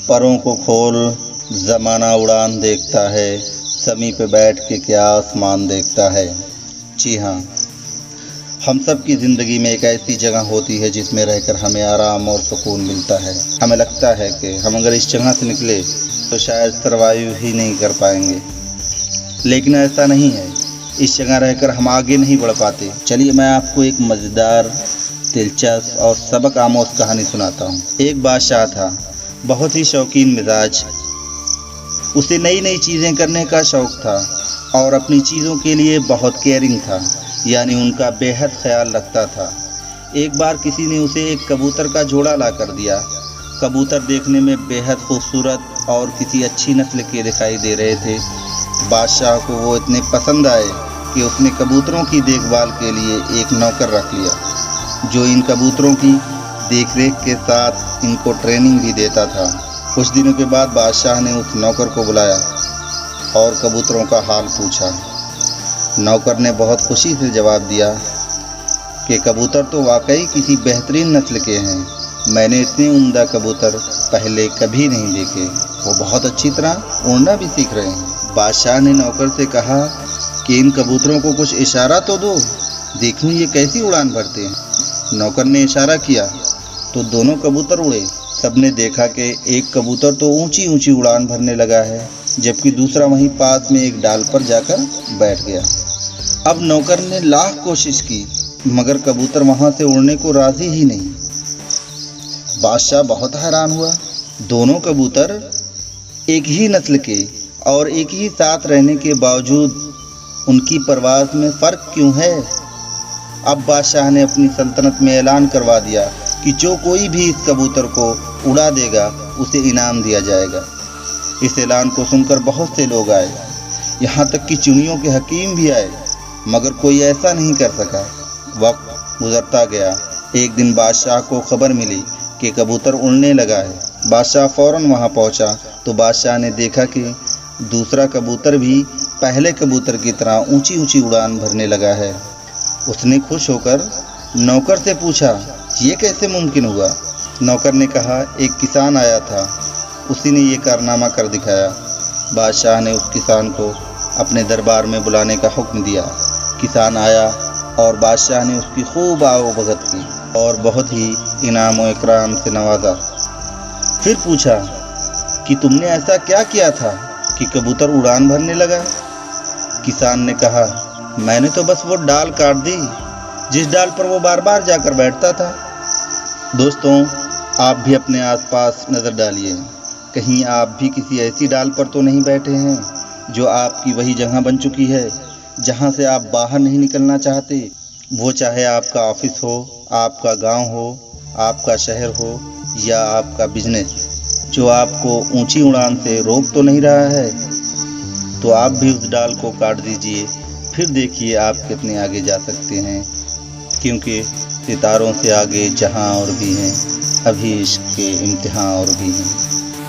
परों को खोल ज़माना उड़ान देखता है, ज़मीं पे बैठ के क्या आसमान देखता है। जी हाँ, हम सब की ज़िंदगी में एक ऐसी जगह होती है जिसमें रहकर हमें आराम और सुकून मिलता है। हमें लगता है कि हम अगर इस जगह से निकले तो शायद सर्वाइव ही नहीं कर पाएंगे, लेकिन ऐसा नहीं है। इस जगह रहकर हम आगे नहीं बढ़ पाते। चलिए मैं आपको एक मज़ेदार, दिलचस्प और सबक आमोज़ कहानी सुनाता हूँ। एक बादशाह था, बहुत ही शौकीन मिजाज। उसे नई नई चीज़ें करने का शौक़ था और अपनी चीज़ों के लिए बहुत केयरिंग था, यानी उनका बेहद ख्याल रखता था। एक बार किसी ने उसे एक कबूतर का जोड़ा ला कर दिया। कबूतर देखने में बेहद खूबसूरत और किसी अच्छी नस्ल के दिखाई दे रहे थे। बादशाह को वो इतने पसंद आए कि उसने कबूतरों की देखभाल के लिए एक नौकर रख लिया, जो इन कबूतरों की देखरेख के साथ इनको ट्रेनिंग भी देता था। कुछ दिनों के बाद बादशाह ने उस नौकर को बुलाया और कबूतरों का हाल पूछा। नौकर ने बहुत खुशी से जवाब दिया कि कबूतर तो वाकई किसी बेहतरीन नस्ल के हैं। मैंने इतने उम्दा कबूतर पहले कभी नहीं देखे। वो बहुत अच्छी तरह उड़ना भी सीख रहे हैं। बादशाह ने नौकर से कहा कि इन कबूतरों को कुछ इशारा तो दो, देखूं ये कैसी उड़ान भरते हैं। नौकर ने इशारा किया तो दोनों कबूतर उड़े। सबने देखा कि एक कबूतर तो ऊंची ऊंची उड़ान भरने लगा है, जबकि दूसरा वहीं पास में एक डाल पर जाकर बैठ गया। अब नौकर ने लाख कोशिश की, मगर कबूतर वहां से उड़ने को राजी ही नहीं। बादशाह बहुत हैरान हुआ। दोनों कबूतर एक ही नस्ल के और एक ही साथ रहने के बावजूद उनकी परवाज़ में फ़र्क क्यों है? अब बादशाह ने अपनी सल्तनत में ऐलान करवा दिया कि जो कोई भी इस कबूतर को उड़ा देगा उसे इनाम दिया जाएगा। इस ऐलान को सुनकर बहुत से लोग आए, यहाँ तक कि चुनियों के हकीम भी आए, मगर कोई ऐसा नहीं कर सका। वक्त गुजरता गया। एक दिन बादशाह को खबर मिली कि कबूतर उड़ने लगा है। बादशाह फ़ौरन वहाँ पहुँचा तो बादशाह ने देखा कि दूसरा कबूतर भी पहले कबूतर की तरह ऊंची ऊंची उड़ान भरने लगा है। उसने खुश होकर नौकर से पूछा, ये कैसे मुमकिन हुआ? नौकर ने कहा, एक किसान आया था, उसी ने ये कारनामा कर दिखाया। बादशाह ने उस किसान को अपने दरबार में बुलाने का हुक्म दिया। किसान आया और बादशाह ने उसकी खूब आओभगत की और बहुत ही इनाम और इकराम से नवाजा। फिर पूछा कि तुमने ऐसा क्या किया था कि कबूतर उड़ान भरने लगा? किसान ने कहा, मैंने तो बस वो डाल काट दी जिस डाल पर वो बार बार जाकर बैठता था। दोस्तों, आप भी अपने आसपास नज़र डालिए, कहीं आप भी किसी ऐसी डाल पर तो नहीं बैठे हैं जो आपकी वही जगह बन चुकी है जहां से आप बाहर नहीं निकलना चाहते। वो चाहे आपका ऑफिस हो, आपका गांव हो, आपका शहर हो या आपका बिजनेस, जो आपको ऊंची उड़ान से रोक तो नहीं रहा है। तो आप भी उस डाल को काट दीजिए, फिर देखिए आप कितने आगे जा सकते हैं, क्योंकि सितारों से आगे जहां और भी हैं, अभी इश्क के इम्तिहान और भी हैं।